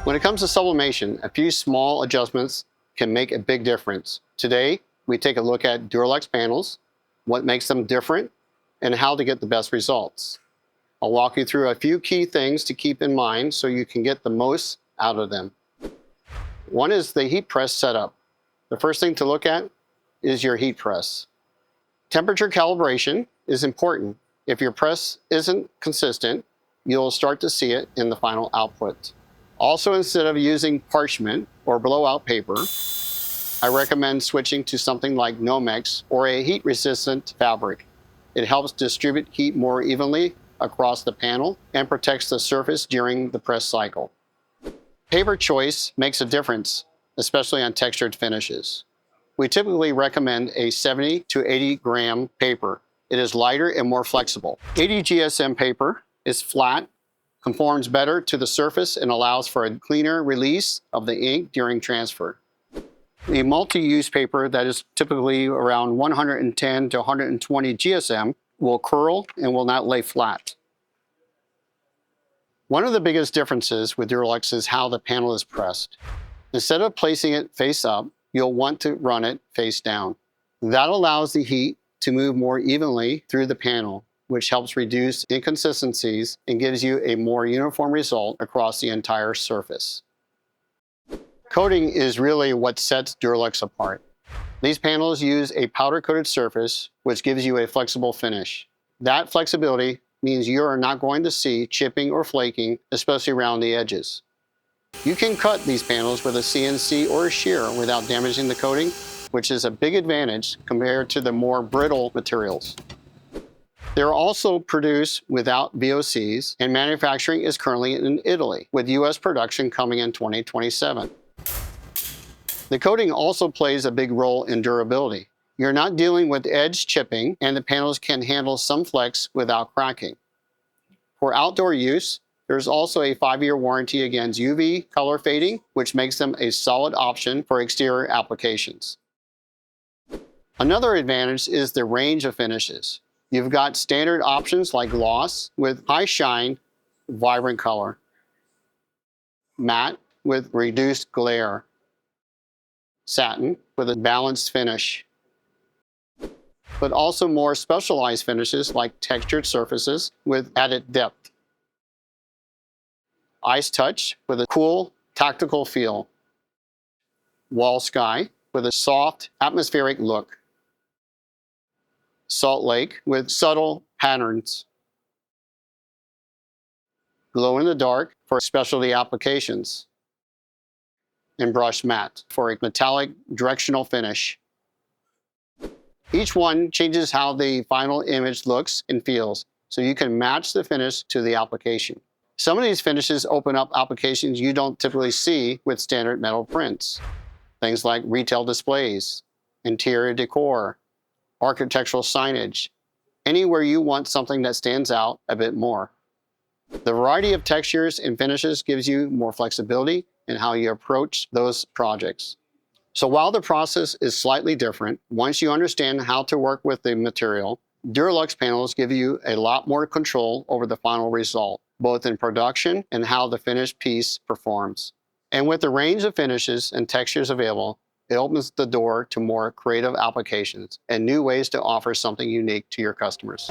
When it comes to sublimation, a few small adjustments can make a big difference. Today, we take a look at Duraluxe panels, what makes them different, and how to get the best results. I'll walk you through a few key things to keep in mind so you can get the most out of them. One is the heat press setup. The first thing to look at is your heat press. Temperature calibration is important. If your press isn't consistent, you'll start to see it in the final output. Also, instead of using parchment or blowout paper, I recommend switching to something like Nomex or a heat-resistant fabric. It helps distribute heat more evenly across the panel and protects the surface during the press cycle. Paper choice makes a difference, especially on textured finishes. We typically recommend a 70 to 80 gram paper. It is lighter and more flexible. 80 GSM paper is flat, conforms better to the surface, and allows for a cleaner release of the ink during transfer. The multi-use paper that is typically around 110 to 120 GSM will curl and will not lay flat. One of the biggest differences with Duraluxe is how the panel is pressed. Instead of placing it face up, you'll want to run it face down. That allows the heat to move more evenly through the panel, which helps reduce inconsistencies and gives you a more uniform result across the entire surface. Coating is really what sets Duraluxe apart. These panels use a powder-coated surface, which gives you a flexible finish. That flexibility means you are not going to see chipping or flaking, especially around the edges. You can cut these panels with a CNC or a shear without damaging the coating, which is a big advantage compared to the more brittle materials. They're also produced without VOCs, and manufacturing is currently in Italy, with US production coming in 2027. The coating also plays a big role in durability. You're not dealing with edge chipping, and the panels can handle some flex without cracking. For outdoor use, there's also a 5-year warranty against UV color fading, which makes them a solid option for exterior applications. Another advantage is the range of finishes. You've got standard options like gloss with high shine, vibrant color, matte with reduced glare, satin with a balanced finish, but also more specialized finishes like textured surfaces with added depth, ice touch with a cool, tactical feel, wall sky with a soft, atmospheric look, salt lake with subtle patterns, glow in the dark for specialty applications, and brush matte for a metallic directional finish. Each one changes how the final image looks and feels, so you can match the finish to the application. Some of these finishes open up applications you don't typically see with standard metal prints. Things like retail displays, interior decor, architectural signage, anywhere you want something that stands out a bit more. The variety of textures and finishes gives you more flexibility in how you approach those projects. So while the process is slightly different, once you understand how to work with the material, Duraluxe panels give you a lot more control over the final result, both in production and how the finished piece performs. And with the range of finishes and textures available, it opens the door to more creative applications and new ways to offer something unique to your customers.